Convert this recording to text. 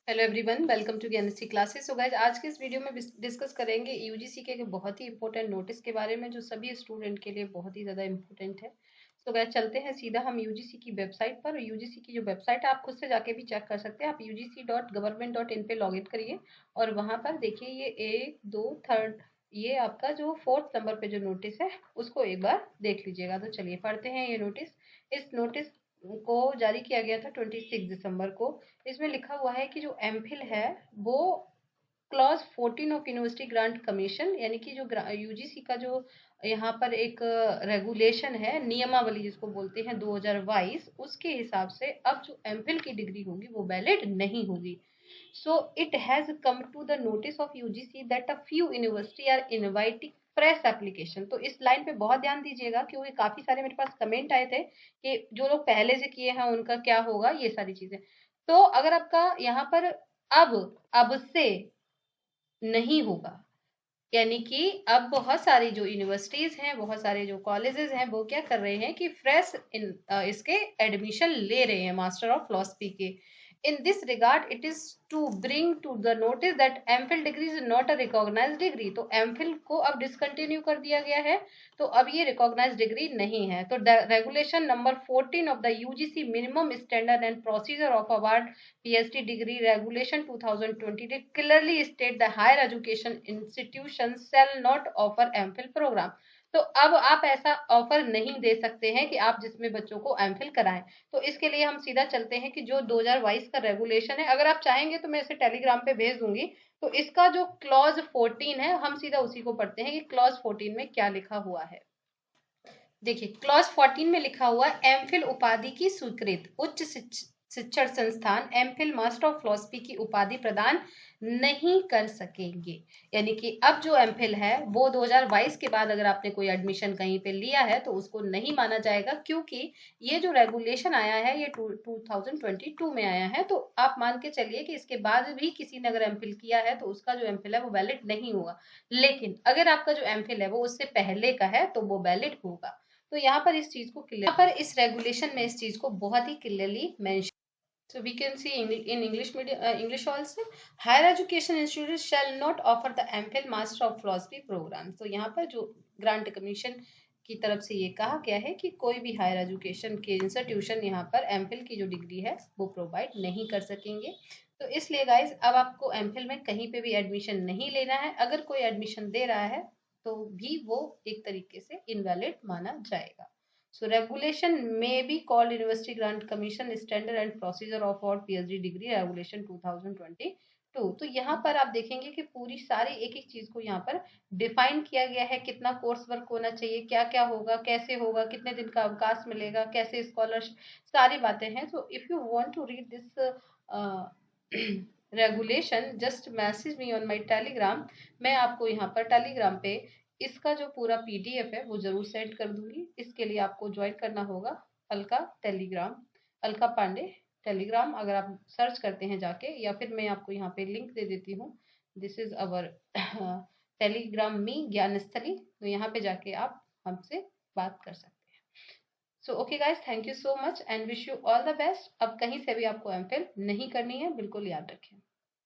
Hello everyone, welcome to Gyanshree classes. So guys, आज के इस वीडियो में डिस्कस करेंगे यूजीसी के बहुत ही इंपॉर्टेंट नोटिस के बारे में, जो सभी स्टूडेंट के लिए बहुत ही ज़्यादा इंपॉर्टेंट है। सो गाइज, चलते हैं सीधा हम यूजीसी की वेबसाइट पर। यूजीसी की जो वेबसाइट है, आप खुद से जाके भी चेक कर सकते हैं। आप ugc.government.in पे लॉग इन करिए और वहाँ पर देखिए ये एक दो थर्ड, ये आपका जो 4th नंबर पे जो नोटिस है उसको एक बार देख लीजिएगा। तो चलिए पढ़ते हैं ये नोटिस। इस नोटिस को जारी किया गया था 26 दिसंबर को। इसमें लिखा हुआ है कि जो एमफिल है वो clause 14 of university grant commission, यानी कि जो यूजीसी का जो यहाँ पर एक रेगुलेशन है, नियमावली जिसको बोलते हैं 2022, उसके हिसाब से अब जो एमफिल की डिग्री होगी वो वैलिड नहीं होगी। So it has come to the notice of UGC that a few university are inviting fresh application। तो इस लाइन पे बहुत ध्यान दीजिएगा, क्योंकि काफी सारे मेरे पास कमेंट आए थे कि जो लोग पहले से किए हैं उनका क्या होगा, ये सारी चीजें। तो अगर आपका यहाँ पर अब अब से नहीं होगा, यानी कि अब बहुत सारी जो यूनिवर्सिटीज हैं, बहुत सारे जो कॉलेजेस हैं, वो क्या कर रहे हैं कि फ्रेश इसके एडमिशन ले रहे हैं मास्टर ऑफ फिलोसफी के। In this regard it is to bring to the notice that MPhil degree is not a recognised degree. तो एमफिल को अब डिसकंटिन्यू कर दिया गया है, तो अब ये रिकॉग्नाइज्ड डिग्री नहीं है। तो regulation number 14 of the UGC minimum standard and procedure of award PhD degree regulation 2020 clearly state the higher education institutions shall not offer MPhil program। तो अब आप ऐसा ऑफर नहीं दे सकते हैं कि आप जिसमें बच्चों को एमफिल कराएं। तो इसके लिए हम सीधा चलते हैं कि जो 2022 का रेगुलेशन है, अगर आप चाहेंगे तो मैं इसे टेलीग्राम पे भेज दूंगी। तो इसका जो क्लॉज 14 है, हम सीधा उसी को पढ़ते हैं कि क्लॉज 14 में क्या लिखा हुआ है। देखिए, क्लॉज 14 में लिखा हुआ एमफिल उपाधि की स्वीकृत उच्च शिक्षण संस्थान एमफिल मास्टर ऑफ फिलोसफी की उपाधि प्रदान नहीं कर सकेंगे। यानी कि अब जो एमफिल है वो 2022 के बाद अगर आपने कोई एडमिशन कहीं पे लिया है तो उसको नहीं माना जाएगा, क्योंकि ये जो रेगुलेशन आया है ये 2022 में आया है। तो आप मान के चलिए कि इसके बाद भी किसी ने अगर एमफिल किया है तो उसका जो एमफिल है वो वैलिड नहीं होगा। लेकिन अगर आपका जो एमफिल है वो उससे पहले का है तो वो वैलिड होगा। तो यहाँ पर इस चीज को क्लियर, यहाँ पर इस रेगुलेशन में इस चीज को बहुत ही clearly mention. So we can see in English medium, English also, higher education institutes shall not offer the MPhil Master of Philosophy program। तो यहाँ पर जो ग्रांट कमीशन की तरफ से ये कहा गया है कि कोई भी हायर एजुकेशन के इंस्टीट्यूशन यहाँ पर एमफिल की जो डिग्री है वो प्रोवाइड नहीं कर सकेंगे। तो इसलिए गाइज, अब आपको एमफिल में कहीं पे भी एडमिशन नहीं लेना है। अगर कोई एडमिशन दे रहा है तो भी वो एक तरीके से इनवैलिड माना जाएगा। So regulation may be called University Grant Commission Standard and Procedure of Award PhD Degree Regulation 2022। तो यहाँ पर आप देखेंगे कि पूरी सारी एक एक चीज को यहाँ पर डिफाइन किया गया है, कितना कोर्स वर्क होना चाहिए, क्या क्या होगा, कैसे होगा, कितने दिन का अवकाश मिलेगा, कैसे स्कॉलरशिप, सारी बातें हैं। तो if you want to read this regulation, just message me on my Telegram. मैं आपको यहाँ पर टेलीग्राम पे इसका जो पूरा PDF है वो जरूर सेंड कर दूंगी। इसके लिए आपको ज्वाइन करना होगा अलका टेलीग्राम, अलका पांडे टेलीग्राम। अगर आप सर्च करते हैं जाके, या फिर मैं आपको यहाँ पे लिंक दे देती हूँ, दिस इज अवर टेलीग्राम मी ज्ञानस्थली। तो यहाँ पे जाके आप हमसे बात कर सकते हैं। So okay guys, thank you so much and wish you all the best. अब कहीं से भी आपको एमफिल नहीं करनी है, बिल्कुल याद रखें।